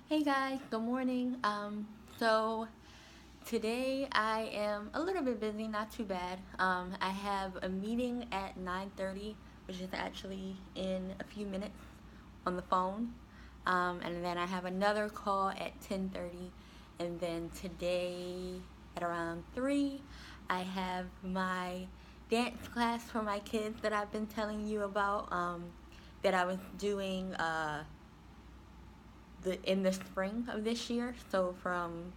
Hey guys, good morning. So today I am a little bit busy, not too bad. I have a meeting at 9:30, which is actually in a few minutes on the phone. And then I have another call at 10:30, and then today at around 3, I have my dance class for my kids that I've been telling you about. That I was doing in the spring of this year, so from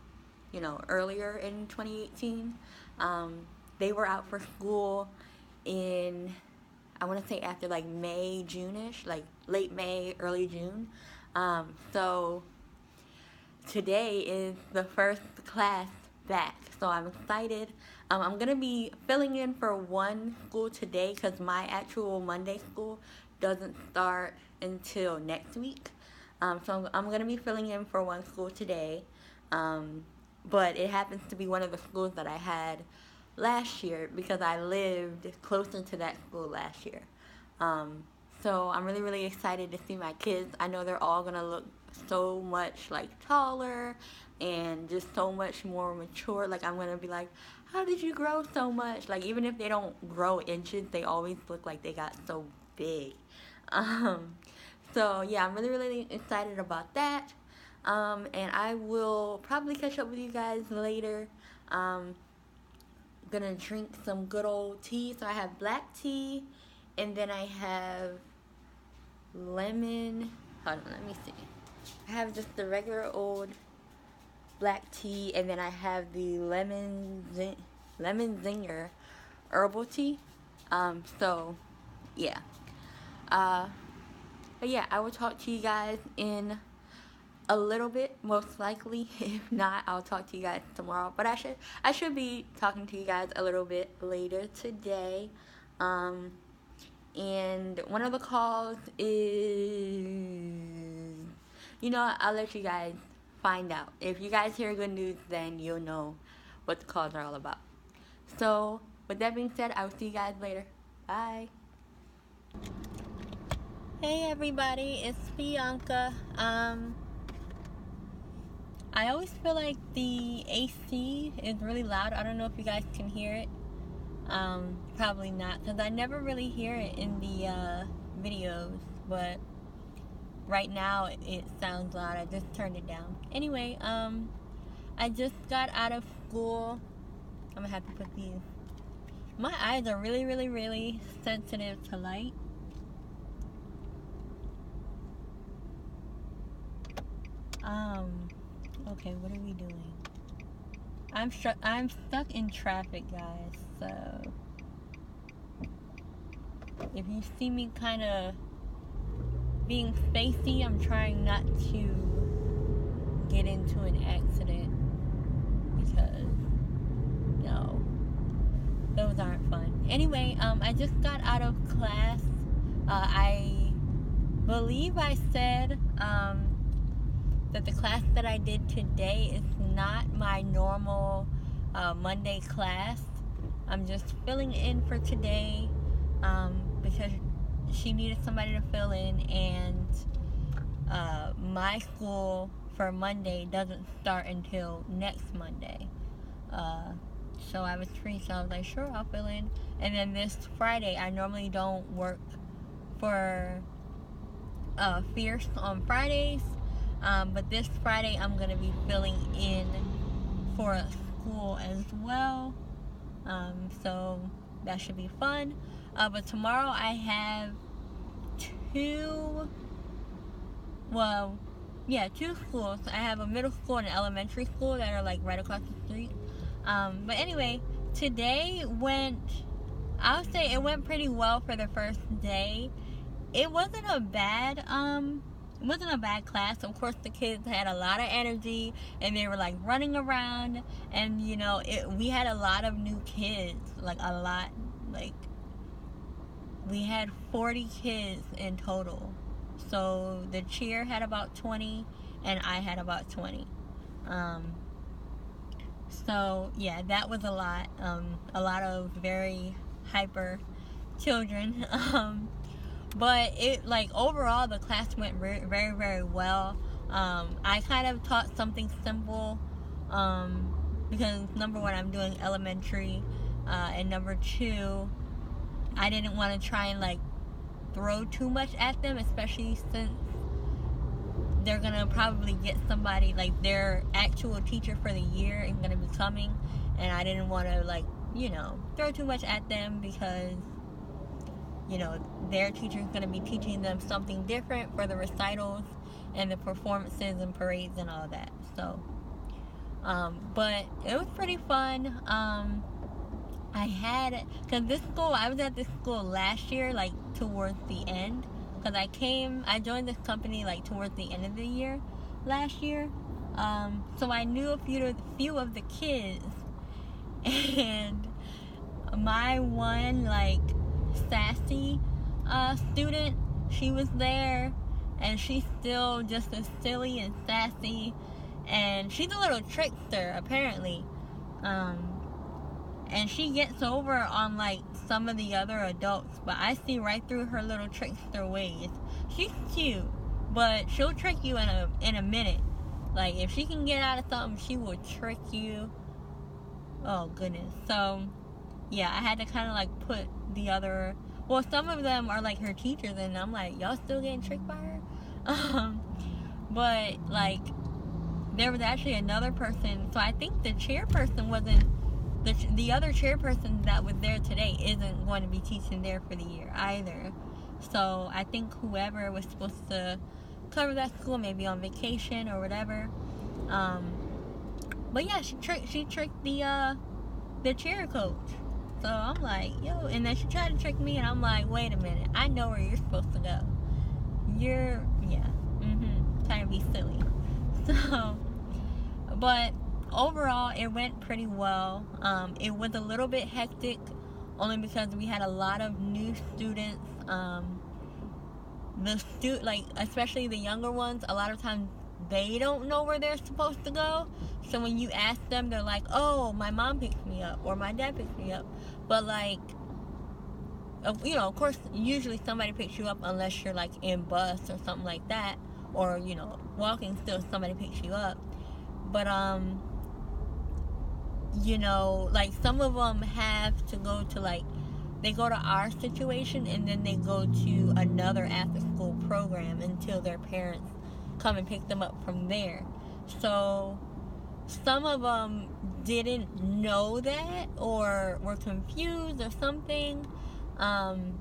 earlier in 2018. They were out for school in, I want to say, after like May, June-ish, like late May, early June. So today is the first class back, so I'm excited. I'm gonna be filling in for one school today because my actual Monday school doesn't start until next week. So I'm going to be filling in for one school today, but it happens to be one of the schools that I had last year because I lived closer to that school last year. So I'm really, really excited to see my kids. I know they're all going to look so much like taller and just so much more mature. Like, I'm going to be like, how did you grow so much? Like, even if they don't grow inches, they always look like they got so big. So yeah, I'm really, really excited about that. And I will probably catch up with you guys later. Gonna drink some good old tea. So I have black tea, and then I have lemon. Hold on, let me see. I have just the regular old black tea, and then I have the lemon zinger herbal tea. So yeah. But yeah, I will talk to you guys in a little bit, most likely. If not, I'll talk to you guys tomorrow. But I should be talking to you guys a little bit later today. And one of the calls is, I'll let you guys find out. If you guys hear good news, then you'll know what the calls are all about. So with that being said, I will see you guys later. Bye. Hey everybody, it's Bianca. I always feel like the AC is really loud. I don't know if you guys can hear it. Probably not, because I never really hear it in the videos, but right now it sounds loud. I just turned it down. Anyway, I just got out of school. I'm gonna have to put these. My eyes are really, really, really sensitive to light. Okay, what are we doing? I'm stuck in traffic, guys, so if you see me kind of being spacey, I'm trying not to get into an accident because, no, those aren't fun. Anyway, I just got out of class. I believe I said, that the class that I did today is not my normal Monday class. I'm just filling in for today because she needed somebody to fill in, and my school for Monday doesn't start until next Monday. So I was free, so I was like, sure, I'll fill in. And then this Friday, I normally don't work for Fierce on Fridays. But this Friday, I'm going to be filling in for a school as well. So that should be fun. But tomorrow I have two schools. I have a middle school and an elementary school that are like right across the street. But anyway, today I'll say it went pretty well for the first day. It wasn't a bad class. Of course, the kids had a lot of energy and they were like running around, and we had a lot of new kids, we had 40 kids in total. So the cheer had about 20 and I had about 20. So yeah, that was a lot of very hyper children. But overall the class went very, very well. I kind of taught something simple, because number one, I'm doing elementary, and number two, I didn't want to try and like throw too much at them, especially since they're gonna probably get somebody, like their actual teacher for the year is gonna be coming, and I didn't want to like, throw too much at them, because their teacher is gonna be teaching them something different for the recitals and the performances and parades and all that. So but it was pretty fun. Because I was at this school last year, like towards the end, because I joined this company like towards the end of the year last year. So I knew a few of the kids, and my one like sassy student, she was there, and she's still just as silly and sassy, and she's a little trickster apparently. And she gets over on like some of the other adults, but I see right through her little trickster ways. She's cute, but she'll trick you in a minute. Like if she can get out of something, she will trick you. Oh goodness. So yeah, I had to kind of like put the other. Well, some of them are like her teachers, and I'm like, y'all still getting tricked by her? But like there was actually another person. So I think the chairperson wasn't. The other chairperson that was there today isn't going to be teaching there for the year either. So I think whoever was supposed to cover that school may be on vacation or whatever. But yeah, she tricked the chair coach. So I'm like, yo, and then she tried to trick me, and I'm like, wait a minute, I know where you're supposed to go. Trying to be silly. So, but overall, it went pretty well. It was a little bit hectic, only because we had a lot of new students. Especially the younger ones, a lot of times they don't know where they're supposed to go. So when you ask them, they're like, "Oh, my mom picks me up, or my dad picks me up." But like, of course, usually somebody picks you up unless you're like in bus or something like that, or walking. Still, somebody picks you up. But like some of them have to go to like, they go to our situation and then they go to another after school program until their parents come and pick them up from there. So some of them didn't know that or were confused or something. And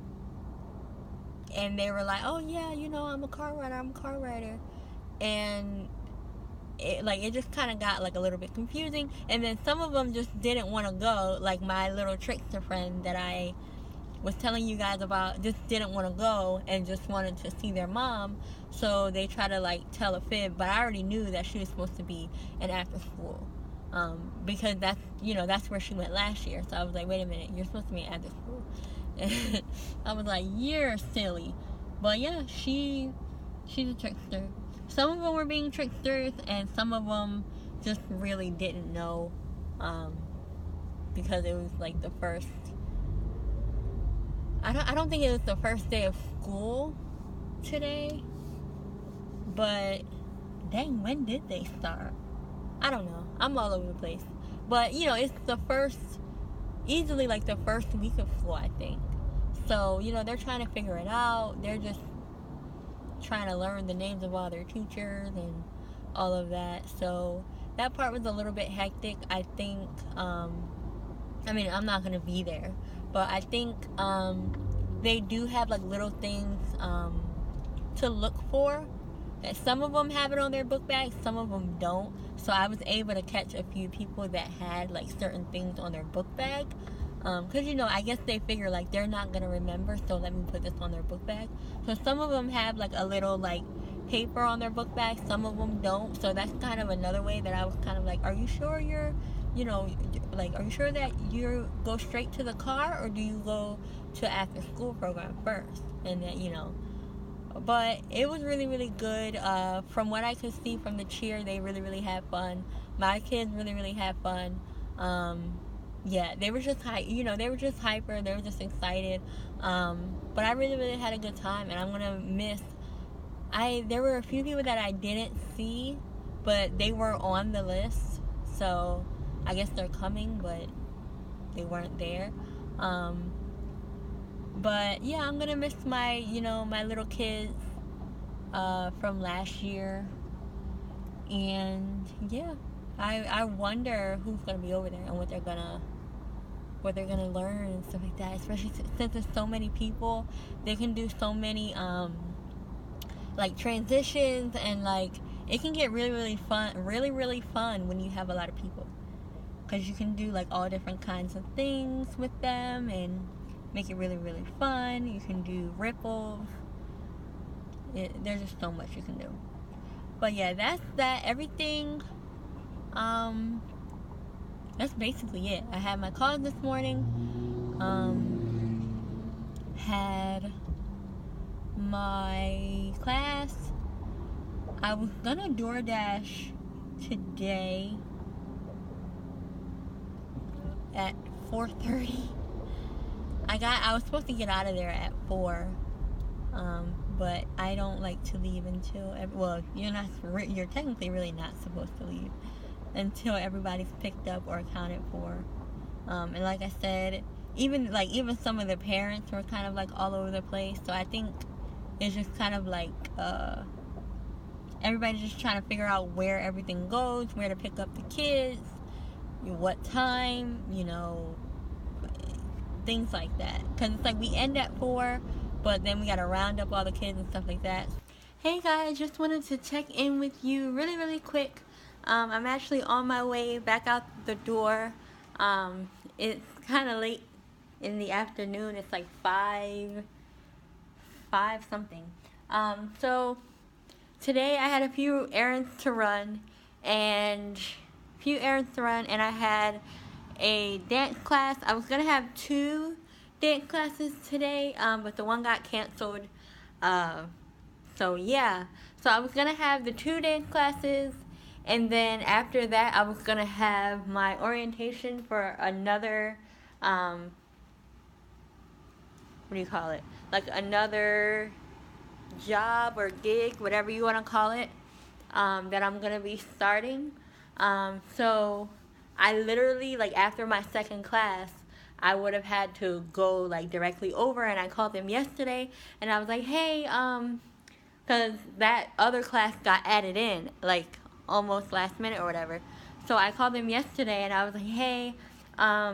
they were like, oh yeah, I'm a car rider. And it just kind of got like a little bit confusing. And then some of them just didn't want to go, like my little trickster friend that I was telling you guys about just didn't want to go and just wanted to see their mom. So they tried to like tell a fib, but I already knew that she was supposed to be an after school, because that's where she went last year. So I was like, wait a minute, you're supposed to be an after school. And I was like, you're silly. But yeah, she's a trickster. Some of them were being tricksters, and some of them just really didn't know, because it was like the first. I don't think it was the first day of school today, but dang, when did they start? I don't know. I'm all over the place. But it's easily like the first week of school, I think. So they're trying to figure it out. They're just trying to learn the names of all their teachers and all of that. So that part was a little bit hectic. I think I'm not gonna be there, but I think they do have like little things to look for. That some of them have it on their book bag, some of them don't. So I was able to catch a few people that had like certain things on their book bag. Because I guess they figure like they're not gonna remember, so let me put this on their book bag. So some of them have like a little like paper on their book bag, some of them don't. So that's kind of another way that I was kind of like, are you sure you're, are you sure that you go straight to the car, or do you go to after school program first? And then but it was really, really good. From what I could see from the cheer, they really, really had fun. My kids really, really had fun. Yeah, they were just they were just hyper, they were just excited. But I really, really had a good time, and I'm gonna miss there were a few people that I didn't see, but they were on the list, so I guess they're coming, but they weren't there. But yeah, I'm gonna miss my, my little kids from last year, and yeah, I wonder who's gonna be over there and what they're gonna learn and stuff like that. Especially since there's so many people, they can do so many like transitions, and like it can get really fun, really fun when you have a lot of people, because you can do like all different kinds of things with them and make it really fun. You can do ripples. There's just so much you can do. But yeah, that's that. Everything. That's basically it. I had my calls this morning. Had my class. I was gonna DoorDash today at 4:30. I was supposed to get out of there at 4. But I don't like to leave until you're technically really not supposed to leave until everybody's picked up or accounted for. And like I said, even some of the parents were kind of like all over the place. So I think it's just kind of like everybody's just trying to figure out where everything goes, where to pick up the kids, what time, things like that. Because it's like we end at 4, but then we got to round up all the kids and stuff like that. Hey guys, just wanted to check in with you really quick. I'm actually on my way back out the door. It's kind of late in the afternoon. It's like 5 something. So today I had a few errands to run, and I had a dance class. I was gonna have 2 dance classes today, but the one got canceled. So yeah, so I was gonna have the 2 dance classes, and then after that I was gonna have my orientation for another what do you call it, like another job or gig, whatever you want to call it, that I'm gonna be starting. So I literally, like, after my second class, I would have had to go like directly over, and I called them yesterday and I was like, hey, because that other class got added in like almost last minute or whatever. So I called them yesterday and I was like, hey, I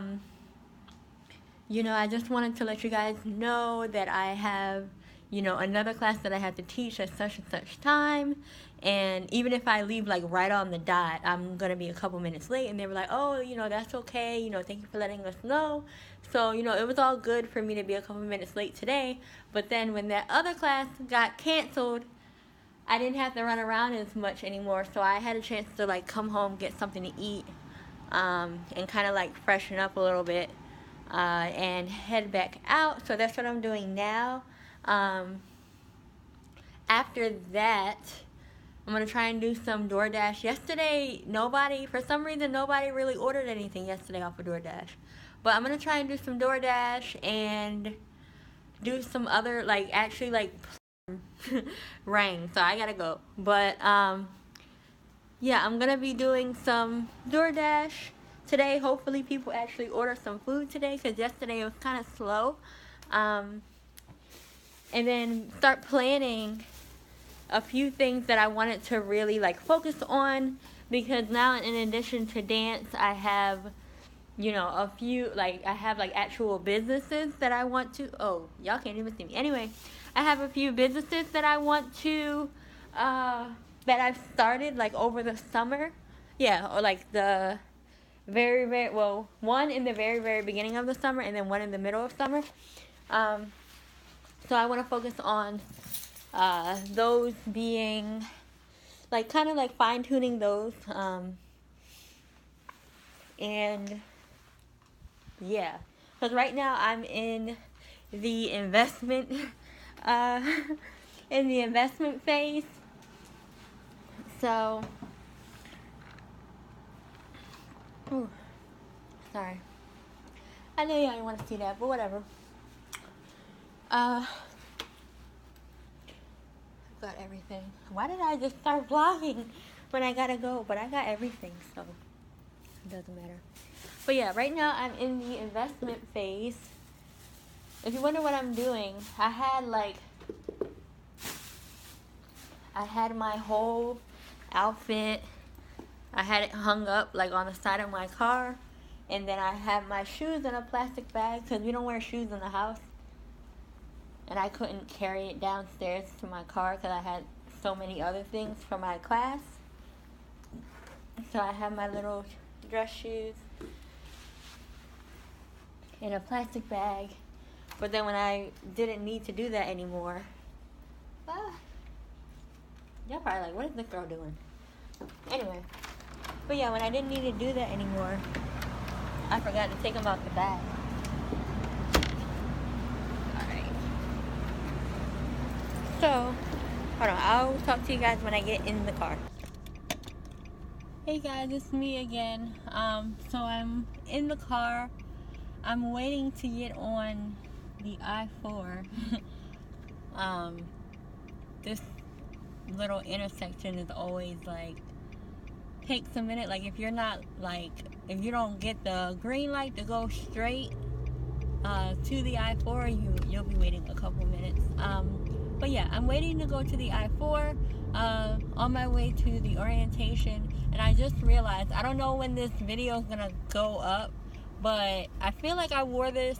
just wanted to let you guys know that I have, another class that I have to teach at such and such time. And even if I leave like right on the dot, I'm going to be a couple minutes late. And they were like, oh, that's okay. Thank you for letting us know. So, it was all good for me to be a couple minutes late today. But then when that other class got canceled, I didn't have to run around as much anymore. So I had a chance to like come home, get something to eat, and kind of like freshen up a little bit, and head back out. So that's what I'm doing now. After that, I'm going to try and do some DoorDash. Yesterday, for some reason, nobody really ordered anything yesterday off of DoorDash. But I'm going to try and do some DoorDash and do some other, rang. So I got to go. But, yeah, I'm going to be doing some DoorDash today. Hopefully people actually order some food today, because yesterday it was kind of slow. And then start planning a few things that I wanted to really focus on, because now in addition to dance, I have a few I have actual businesses that I want to, oh, y'all can't even see me. Anyway, I have a few businesses that I want to that I've started over the summer. Yeah, or the very one in the very beginning of the summer, and then one in the middle of summer. So I want to focus on those being kind of fine-tuning those, and yeah, because right now I'm in the investment phase. So sorry, I know y'all didn't want to see that, but whatever. got everything. Why did I just start vlogging when I gotta go? But I got everything, so it doesn't matter. But yeah, right now I'm in the investment phase. If you wonder what I'm doing, I had my whole outfit. I had it hung up like on the side of my car. And then I had my shoes in a plastic bag because we don't wear shoes in the house. And I couldn't carry it downstairs to my car because I had so many other things for my class. So I had my little dress shoes in a plastic bag. But then when I didn't need to do that anymore, y'all probably like, what is this girl doing? Anyway, but yeah, when I didn't need to do that anymore, I forgot to take them out the bag. So, hold on, I'll talk to you guys when I get in the car. Hey guys, it's me again. So I'm in the car. I'm waiting to get on the I-4. This little intersection is always like, takes a minute. Like if you don't get the green light to go straight to the I-4, you'll be waiting a couple minutes. But yeah, I'm waiting to go to the I-4, on my way to the orientation, and I just realized, I don't know when this video is gonna go up, but I feel like I wore this,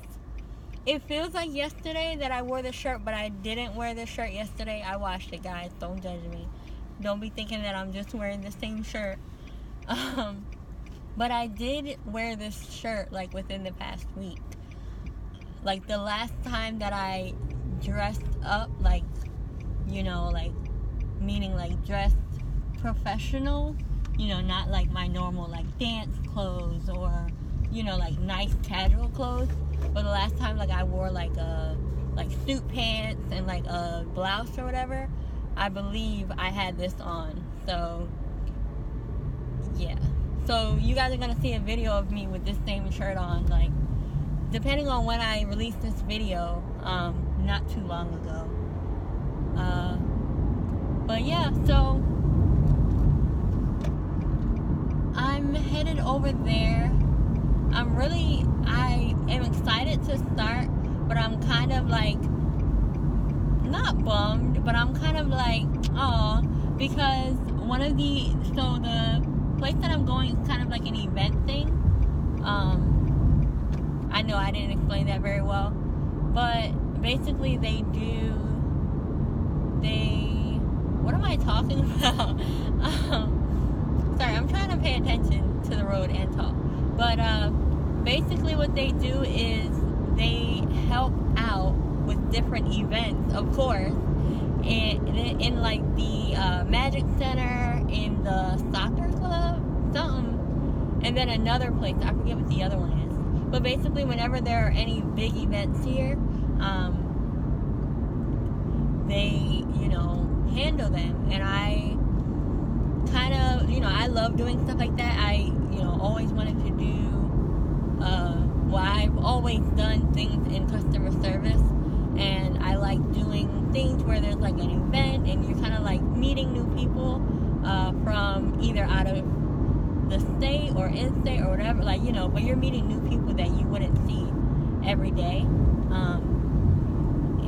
it feels like yesterday that I wore this shirt, but I didn't wear this shirt yesterday. I washed it, guys, don't judge me. Don't be thinking that I'm just wearing the same shirt. But I did wear this shirt, like, within the past week. Like, the last time that I dressed up, like, you know, like, meaning like dressed professional, you know, not like my normal like dance clothes or, you know, like nice casual clothes, but the last time like I wore like suit pants and like a blouse or whatever, I believe I had this on. So yeah, so you guys are gonna see a video of me with this same shirt on, like, depending on when I release this video, not too long ago. But yeah, so I'm headed over there. I am excited to start, but I'm kind of like, not bummed, but I'm kind of like, aw, because the place that I'm going is kind of like an event thing. I know I didn't explain that very well, but basically what am I talking about? Sorry, I'm trying to pay attention to the road and talk. But basically what they do is they help out with different events, of course, in like the Magic Center, in the soccer club, something, and then another place, I forget what the other one is. But basically whenever there are any big events here, they, you know, handle them, and I kind of, you know, I love doing stuff like that. I, you know, always wanted to do, well, I've always done things in customer service, and I like doing things where there's like an event and you're kind of like meeting new people from either out of the state or in-state or whatever, like, you know, but you're meeting new people that you wouldn't see every day,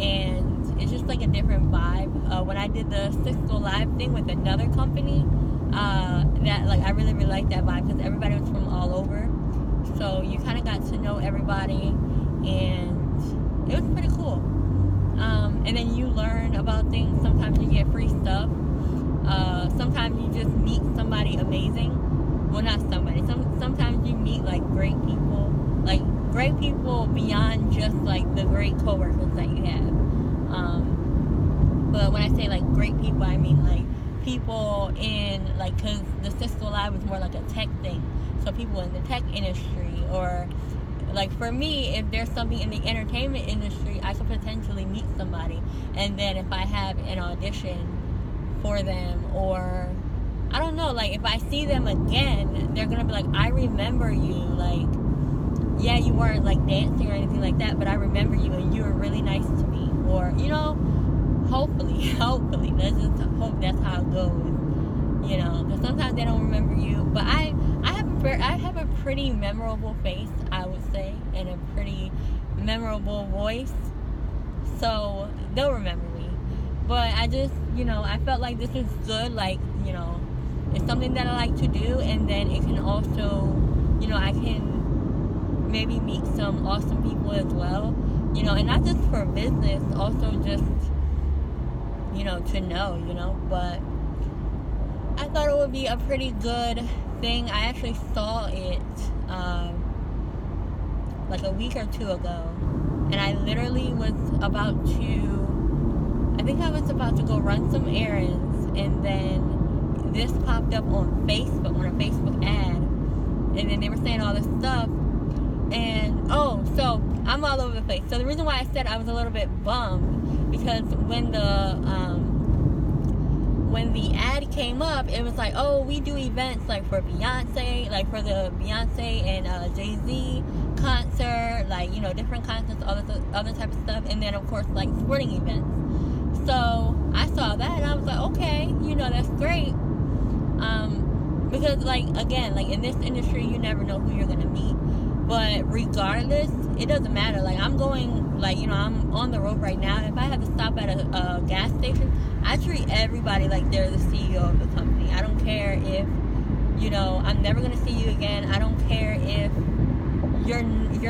and it's just like a different vibe. When I did the Cisco Live thing with another company, that, like, I really liked that vibe because everybody was from all over, so you kind of got to know everybody, and it was pretty cool. And then you learn about things. Sometimes you get free stuff. Sometimes you just meet somebody amazing. Well, not somebody. Sometimes you meet like great people beyond just like the great coworkers that you have. But when I say like great people, I mean like people in, like, because the Cisco Live was more like a tech thing, so people in the tech industry, or like for me, if there's something in the entertainment industry, I could potentially meet somebody, and then if I have an audition for them, or I don't know, like if I see them again, they're gonna be like, I remember you, like, yeah, you weren't like dancing or anything like that, but I remember you and you were really nice to me, or, you know, hopefully, let's just hope that's how it goes. Because sometimes they don't remember you. But I have a pretty memorable face, I would say, and a pretty memorable voice. So they'll remember me. But I just, I felt like this was good. Like, it's something that I like to do, and then it can also, I can maybe meet some awesome people as well. And not just for business, also just, to know, but I thought it would be a pretty good thing. I actually saw it like a week or two ago, and I literally was about to go run some errands, and then this popped up on Facebook, on a Facebook ad, and then they were saying all this stuff, and so I'm all over the place. So the reason why I said I was a little bit bummed, because when the ad came up, it was like, oh, we do events like for Beyonce, like for the Beyonce and Jay-Z concert, like, different concerts, all this other type of stuff, and then of course like sporting events. So I saw that and I was like, okay, that's great. Because like, again, like in this industry, you never know who you're gonna meet. But regardless, it doesn't matter. Like, I'm going, like, I'm on the road right now. If I have to stop at a gas station, I treat everybody like they're the CEO of the company. I don't care if, I'm never going to see you again. I don't care if you're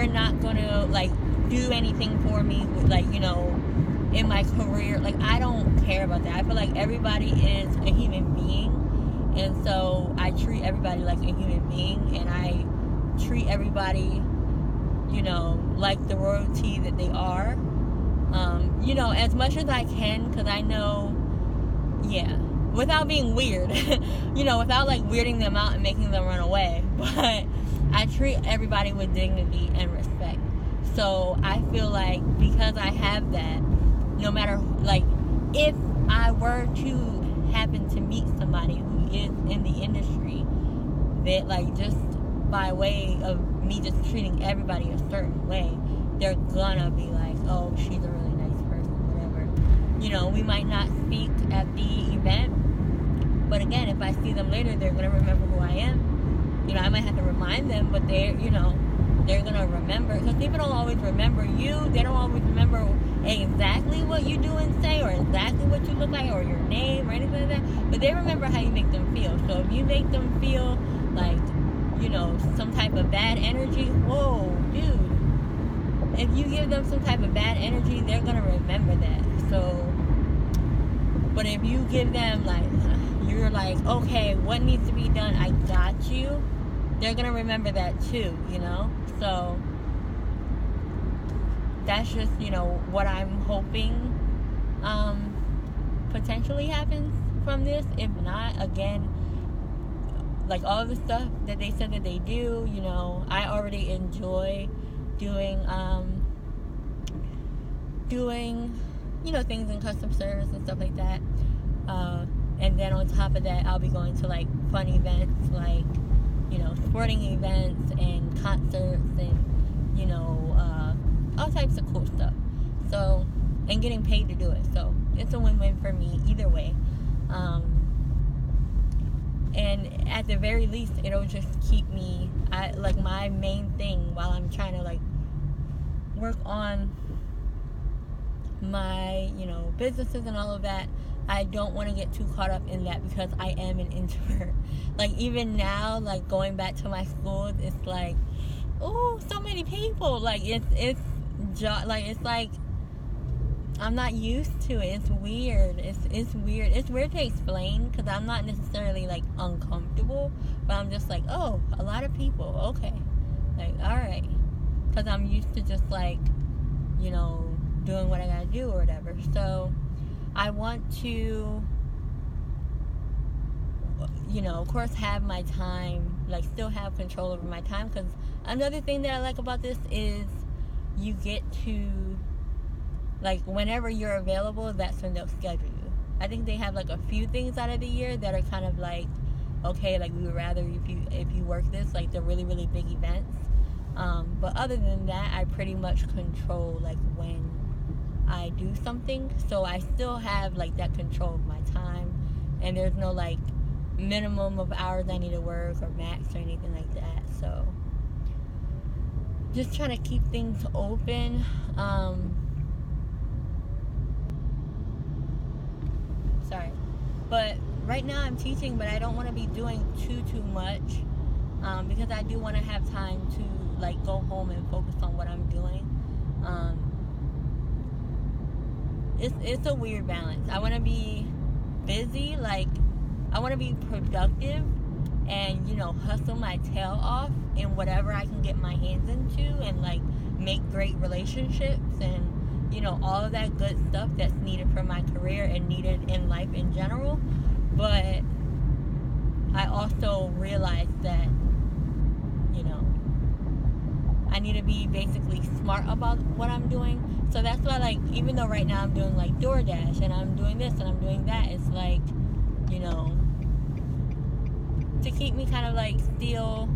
not going to, like, do anything for me, like, in my career. Like, I don't care about that. I feel like everybody is a human being. And so I treat everybody like a human being. And I treat everybody, like the royalty that they are, as much as I can, because I know, without being weird, without like weirding them out and making them run away, but I treat everybody with dignity and respect. So I feel like because I have that, no matter, like, if I were to happen to meet somebody who is in the industry, that, like, just by way of me just treating everybody a certain way, they're gonna be like, oh, she's a really nice person, whatever. We might not speak at the event, but again, if I see them later, they're gonna remember who I am. I might have to remind them, but they're gonna remember, because people don't always remember you. They don't always remember exactly what you do and say, or exactly what you look like, or your name, or anything like that, but they remember how you make them feel. So if you make them feel like, some type of bad energy, whoa, dude. If you give them some type of bad energy, they're going to remember that. So, but if you give them, like, you're like, okay, what needs to be done? I got you. They're going to remember that too, So, that's just, what I'm hoping potentially happens from this. If not, again, like all the stuff that they said that they do, I already enjoy doing, things in customer service and stuff like that. And then on top of that, I'll be going to like fun events, like, sporting events and concerts and, all types of cool stuff. So, and getting paid to do it. So it's a win-win for me either way. And at the very least, it'll just keep me, my main thing while I'm trying to, like, work on my, businesses and all of that. I don't want to get too caught up in that, because I am an introvert. Like, even now, like, going back to my schools, it's like, oh, so many people. Like, it's like, I'm not used to it. It's weird. It's weird. It's weird to explain, because I'm not necessarily, like, uncomfortable, but I'm just like, oh, a lot of people. Okay. Like, all right. Because I'm used to just, like, doing what I gotta do or whatever. So I want to, of course, have my time, like, still have control over my time, because another thing that I like about this is you get to, like, whenever you're available, that's when they'll schedule you. I think they have, like, a few things out of the year that are kind of like, okay, like, we would rather if you work this, like, the really, really big events. But other than that, I pretty much control, like, when I do something. So I still have like that control of my time, and there's no like minimum of hours I need to work or max or anything like that. So just trying to keep things open. Sorry, but right now I'm teaching, but I don't want to be doing too much, because I do want to have time to like go home and focus on what I'm doing. It's a weird balance. I want to be busy, like I want to be productive, and hustle my tail off in whatever I can get my hands into, and like make great relationships, and all of that good stuff that's needed for my career and needed in life in general. But I also realize that I need to be basically smart about what I'm doing. So that's why, like, even though right now I'm doing like DoorDash and I'm doing this and I'm doing that, it's like, to keep me kind of like still,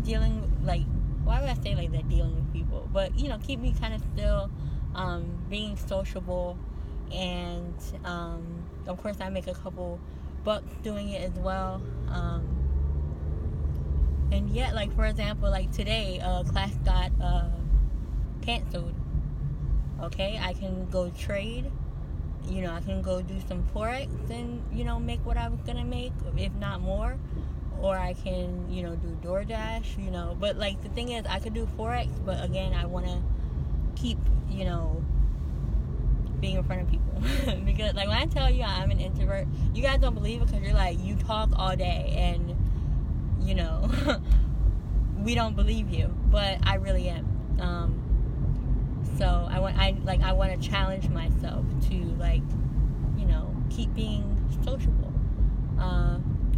dealing, like, why would I say like that, dealing with people, but keep me kind of still being sociable. And of course I make a couple bucks doing it as well. And yet, like, for example, like today class got canceled. Okay, I can go trade, I can go do some forex and make what I was gonna make, if not more. Or I can do DoorDash, but like the thing is, I could do forex, but again, I want to keep being in front of people. Because like when I tell you I'm an introvert, you guys don't believe it, because you're like, you talk all day and we don't believe you, but I really am. So I want to challenge myself to like keep being sociable.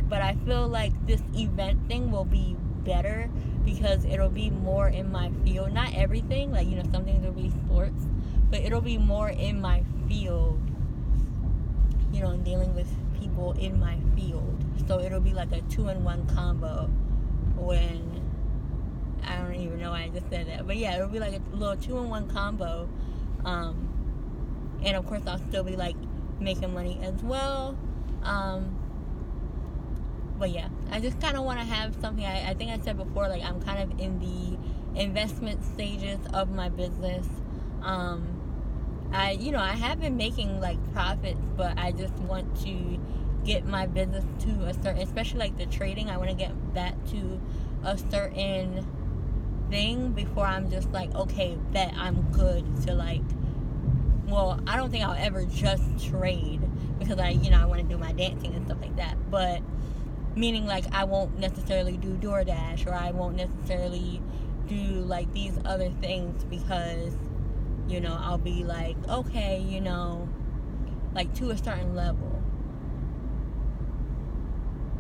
But I feel like this event thing will be better because it'll be more in my field. Not everything, like some things will be sports, but it'll be more in my field, and dealing with people in my field. So it'll be like a 2-in-1 combo. When I don't even know why I just said that, but yeah, it'll be like a little 2-in-1 combo. And of course I'll still be like making money as well. But yeah, I just kind of want to have something. I think I said before, like I'm kind of in the investment stages of my business. I have been making like profits, but I just want to get my business to a certain, especially like the trading, I want to get that to a certain thing before I'm just like, okay, bet I'm good to like, well, I don't think I'll ever just trade, because I want to do my dancing and stuff like that, but meaning like I won't necessarily do DoorDash, or I won't necessarily do like these other things, because I'll be like, okay, like to a certain level.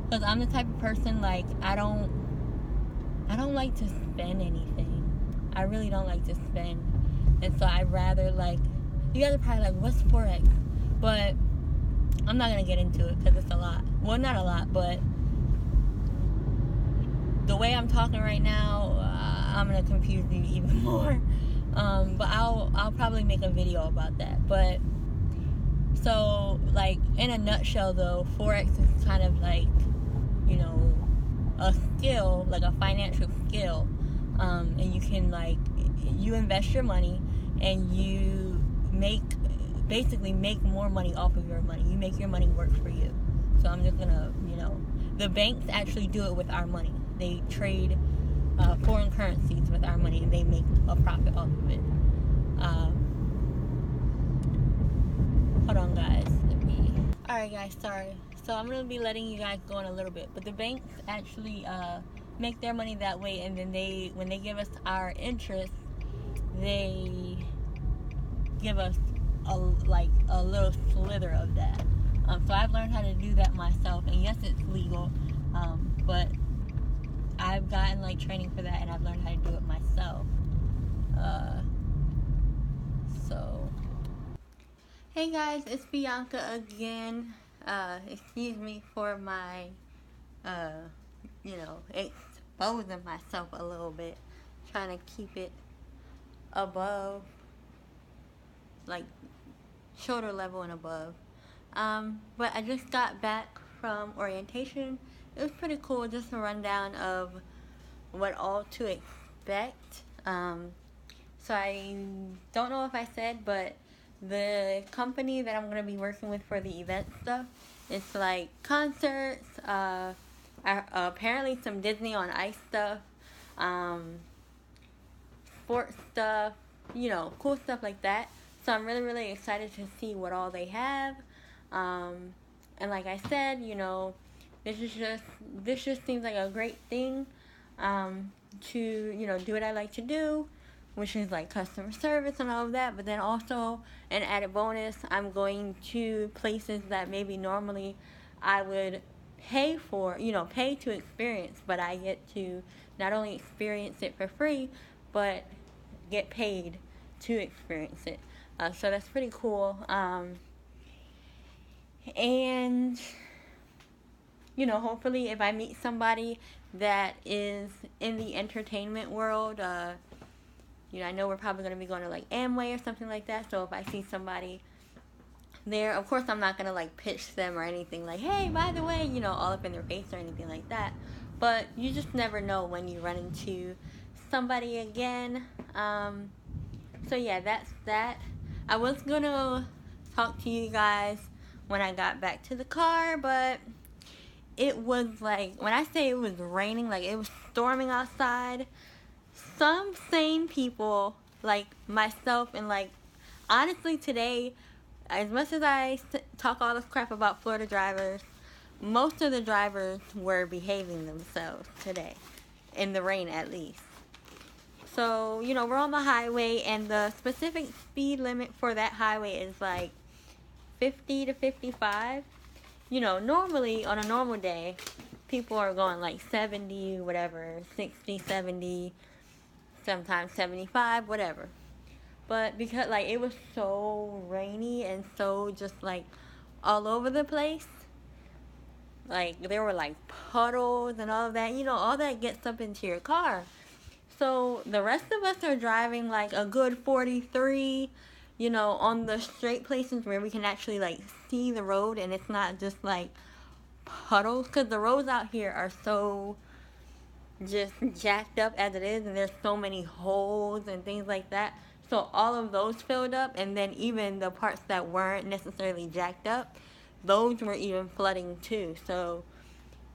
Because I'm the type of person, like, I don't like to spend anything. I really don't like to spend. And so I'd rather, like, you guys are probably like, what's Forex? But I'm not going to get into it because it's a lot. Well, not a lot, but the way I'm talking right now, I'm going to confuse you even more. But I'll probably make a video about that. But, so, like, in a nutshell, though, Forex is kind of like, a skill, like a financial skill. And you can, like, you invest your money and you basically make more money off of your money. You make your money work for you. So I'm just gonna, the banks actually do it with our money. They trade foreign currencies with our money and they make a profit off of it. Hold on, guys. Alright, guys, sorry. So I'm going to be letting you guys go in a little bit. But the banks actually make their money that way, and then when they give us our interest, they give us a little slither of that. So I've learned how to do that myself, and yes, it's legal, but I've gotten like training for that, and I've learned how to do it myself. So hey guys, it's Bianca again. Excuse me for my exposing myself a little bit, trying to keep it above, like shoulder level and above. But I just got back from orientation. It was pretty cool, just a rundown of what all to expect. So I don't know if I said, but the company that I'm going to be working with for the event stuff, it's like concerts, apparently some Disney on Ice stuff, sports stuff, cool stuff like that. So I'm really, really excited to see what all they have. And like I said, this just seems like a great thing to, do what I like to do, which is like customer service and all of that. But then also, an added bonus, I'm going to places that maybe normally I would pay for, pay to experience, but I get to not only experience it for free, but get paid to experience it. So that's pretty cool. And, hopefully if I meet somebody that is in the entertainment world, I know we're probably going to be going to like Amway or something like that. So if I see somebody there, of course I'm not going to like pitch them or anything like, hey, by the way, all up in their face or anything like that. But you just never know when you run into somebody again. So yeah, that's that. I was going to talk to you guys when I got back to the car, but it was like, when I say it was raining, like it was storming outside. Some sane people, like myself, and like, honestly today, as much as I talk all this crap about Florida drivers, most of the drivers were behaving themselves today, in the rain at least. So, we're on the highway, and the specific speed limit for that highway is like 50 to 55. Normally, on a normal day, people are going like 70, whatever, 60, 70, sometimes 75, whatever. But because, like, it was so rainy and so just, like, all over the place, like, there were, like, puddles and all of that. All that gets up into your car. So the rest of us are driving, like, a good 43, on the straight places where we can actually, like, see the road and it's not just, like, puddles. Because the roads out here are so just jacked up as it is, and there's so many holes and things like that. So all of those filled up, and then even the parts that weren't necessarily jacked up, those were even flooding too. So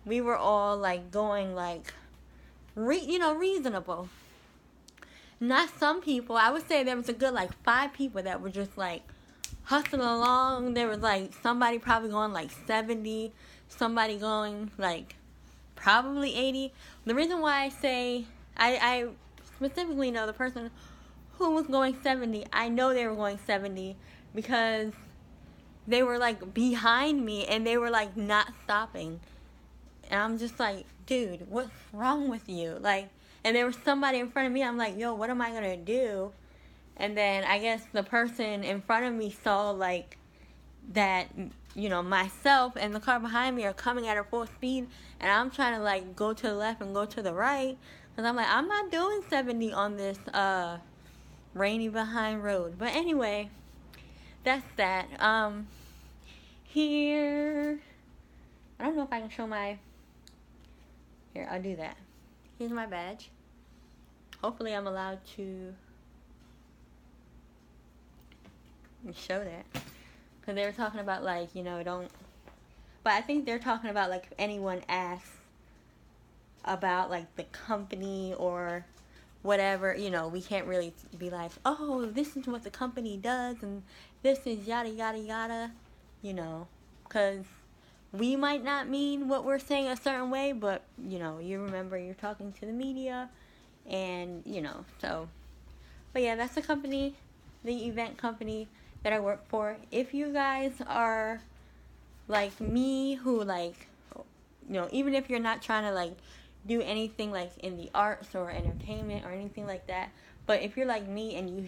we were all, like, going, like, reasonable. Not some people. I would say there was a good, like, 5 people that were just, like, hustling along. There was, like, somebody probably going, like, 70. Somebody going, like, probably 80. The reason why I say, I specifically know the person who was going 70. I know they were going 70 because they were, like, behind me and they were, like, not stopping. And I'm just like, dude, what's wrong with you? Like, and there was somebody in front of me. I'm like, yo, what am I going to do? And then I guess the person in front of me saw, like, that, myself and the car behind me are coming at a full speed. And I'm trying to, like, go to the left and go to the right. Because I'm like, I'm not doing 70 on this rainy behind road. But anyway, that's that. Here, I don't know if I can show my... Here, I'll do that. Here's my badge. Hopefully I'm allowed to show that. Because they were talking about, like, don't... But I think they're talking about, like, if anyone asks about, like, the company or whatever, we can't really be like, oh, this is what the company does and this is yada, yada, yada, because we might not mean what we're saying a certain way, but, you remember you're talking to the media, and, so. But yeah, that's the company, the event company that I work for. If you guys are like me, who, like, even if you're not trying to, like, do anything, like, in the arts or entertainment or anything like that, but if you're like me and you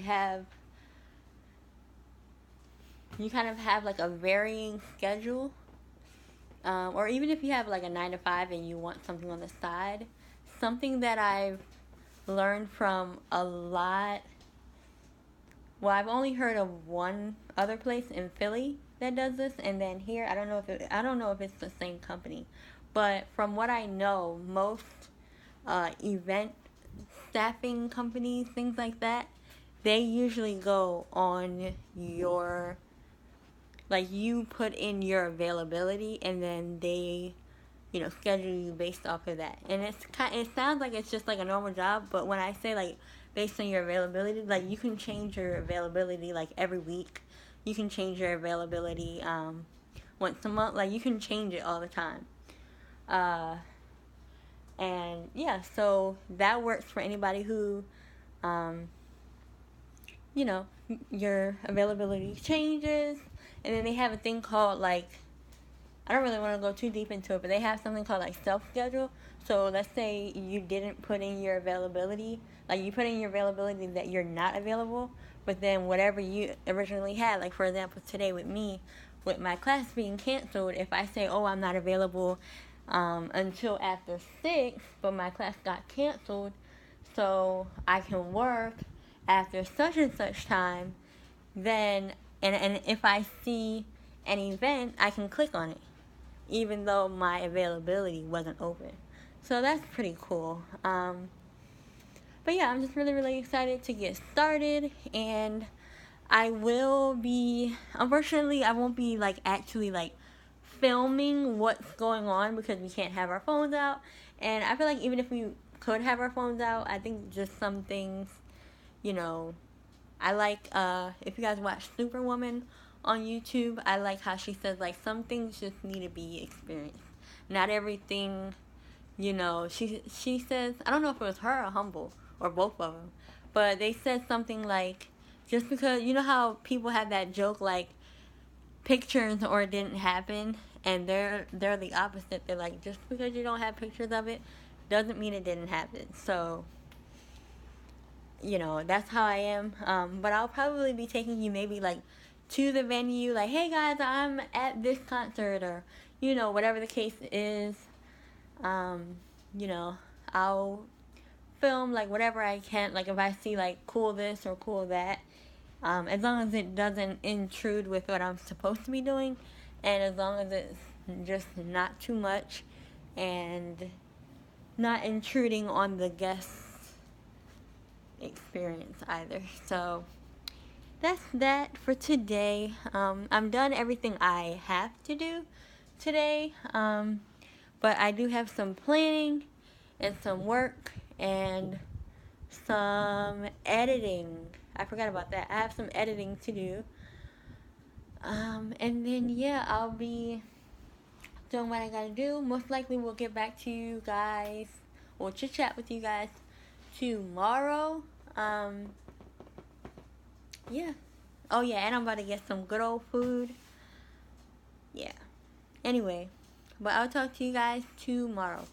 kind of have, like, a varying schedule, or even if you have, like, a 9 to 5 and you want something on the side, something that I've learned from a lot. Well, I've only heard of one other place in Philly that does this, and then here I don't know if it's the same company, but from what I know, most event staffing companies, things like that, they usually go on your, like, you put in your availability, and then they, schedule you based off of that. And it sounds like it's just like a normal job, but when I say like based on your availability, like you can change your availability like every week. You can change your availability once a month. Like you can change it all the time. And yeah, so that works for anybody who, um, your availability changes. And then they have a thing called like, I don't really want to go too deep into it, but they have something called like self-schedule. So let's say you didn't put in your availability, like you put in your availability that you're not available, but then whatever you originally had, like for example today with me, with my class being canceled, if I say, oh, I'm not available until after 6, but my class got canceled, so I can work after such and such time, then, and if I see an event, I can click on it, even though my availability wasn't open. So that's pretty cool. But yeah, I'm just really, really excited to get started, and unfortunately, I won't be like actually like filming what's going on because we can't have our phones out. And I feel like even if we could have our phones out, I think just some things, I like, if you guys watch Superwoman on YouTube, I like how she says, like, some things just need to be experienced. Not everything, she says, I don't know if it was her or Humble, or both of them, but they said something like, just because, you know how people have that joke, like, pictures or it didn't happen, and they're the opposite. They're like, just because you don't have pictures of it, doesn't mean it didn't happen. So, that's how I am. But I'll probably be taking you maybe like to the venue, like, hey guys, I'm at this concert, or, whatever the case is. I'll film like whatever I can, like if I see like cool this or cool that, as long as it doesn't intrude with what I'm supposed to be doing, and as long as it's just not too much and not intruding on the guest's experience either. So that's that for today. I'm done everything I have to do today, but I do have some planning and some work and some editing. I forgot about that. I have some editing to do. And then, yeah, I'll be doing what I gotta do. Most likely we'll get back to you guys, or chit chat with you guys tomorrow. Yeah. Oh, yeah, and I'm about to get some good old food. Yeah. Anyway, but I'll talk to you guys tomorrow.